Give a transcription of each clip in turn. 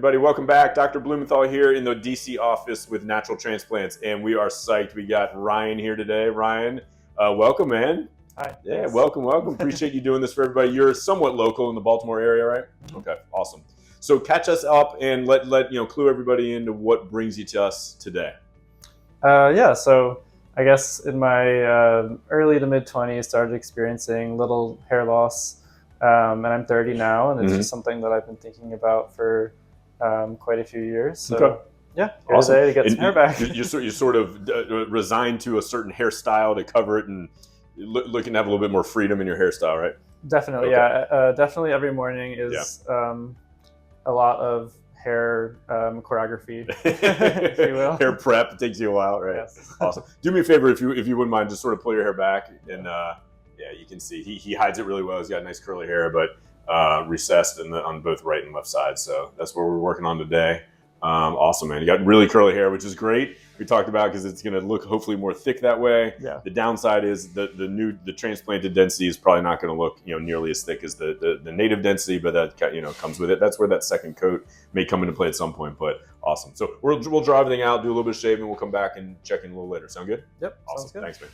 everybody. Welcome back. Dr. Blumenthal here in the DC office with Natural Transplants, and we are psyched. We got Ryan here today. Ryan, welcome, man. Hi. Yeah, thanks. welcome. Appreciate you doing this for everybody. You're somewhat local in the Baltimore area, right? Okay, awesome. So catch us up and let clue everybody into what brings you to us today. So I guess in my early to mid 20s, started experiencing little hair loss, and I'm 30 now, and it's just something that I've been thinking about for quite a few years. So Okay. yeah, here Awesome. today to get some hair back. You're sort of resigned to a certain hairstyle to cover it and looking to have a little bit more freedom in your hairstyle, right? Definitely, Okay. yeah. Definitely every morning is a lot of hair choreography, if you will. Hair prep takes you a while, right? Yes. Awesome. Do me a favor if you wouldn't mind, just sort of pull your hair back, and you can see he hides it really well. He's got nice curly hair, but recessed on both right and left sides. So that's what we're working on today. Awesome, man. You got really curly hair, which is great. We talked about because it's going to look hopefully more thick that way. Yeah. The downside is the transplanted density is probably not going to look nearly as thick as the native density, but that comes with it. That's where that second coat may come into play at some point. But awesome. So we'll draw everything out, do a little bit of shaving. We'll come back and check in a little later. Sound good? Yep. Awesome. Sounds good. Thanks, man.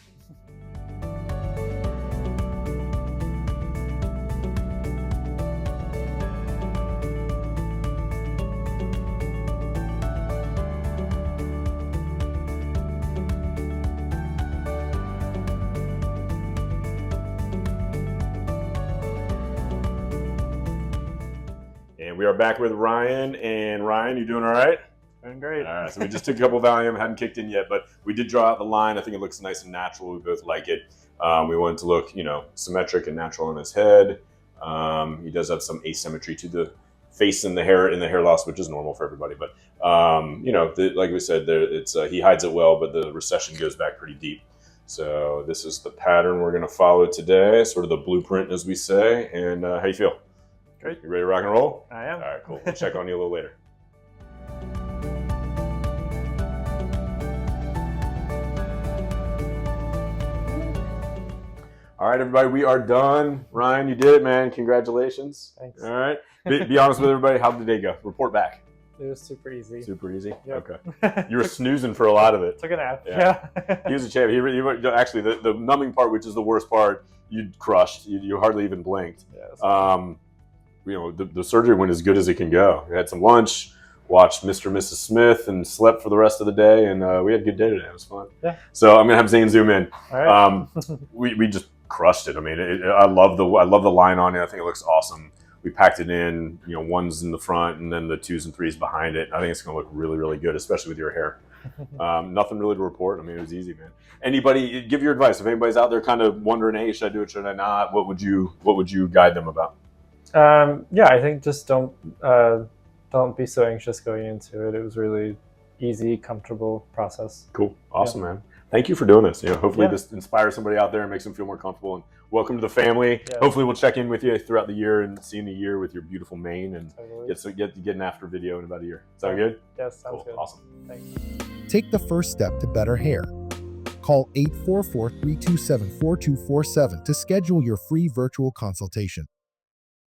And we are back with Ryan. And Ryan, you doing all right? Doing great. All right. So we just took a couple of Valium, hadn't kicked in yet, but we did draw out the line. I think it looks nice and natural. We both like it. We wanted to look, symmetric and natural in his head. He does have some asymmetry to the face and the hair loss, which is normal for everybody. But like we said, he hides it well, but the recession goes back pretty deep. So this is the pattern we're going to follow today, sort of the blueprint, as we say. And how you feel? Great. You ready to rock and roll? I am. All right, cool. We'll check on you a little later. All right, everybody, we are done. Ryan, you did it, man. Congratulations. Thanks. All right. Be honest with everybody. How did the day go? Report back. It was super easy. Super easy? Yep. Okay. You were snoozing for a lot of it. Took a nap. Yeah. Yeah. He was a champ. Actually, the numbing part, which is the worst part, you crushed. You hardly even blinked. Yes. The surgery went as good as it can go. We had some lunch, watched Mr. and Mrs. Smith, and slept for the rest of the day. And we had a good day today. It was fun. Yeah. So I'm gonna have Zane zoom in. All right. We just crushed it. I mean, I love the line on it. I think it looks awesome. We packed it in, ones in the front and then the 2s and 3s behind it. I think it's going to look really, really good, especially with your hair. Nothing really to report. I mean, it was easy, man. Anybody, give your advice. If anybody's out there kind of wondering, hey, should I do it, should I not? What would you guide them about? I think just don't be so anxious going into it. It was really easy, comfortable process. Cool. Awesome, man. Thank you for doing this. Hopefully this inspires somebody out there and makes them feel more comfortable. And welcome to the family. Yeah. Hopefully we'll check in with you throughout the year and see in a year with your beautiful mane and get an after video in about a year. Sound good? Yes, sounds good. Awesome. Thanks. Take the first step to better hair. Call 844-327-4247 to schedule your free virtual consultation.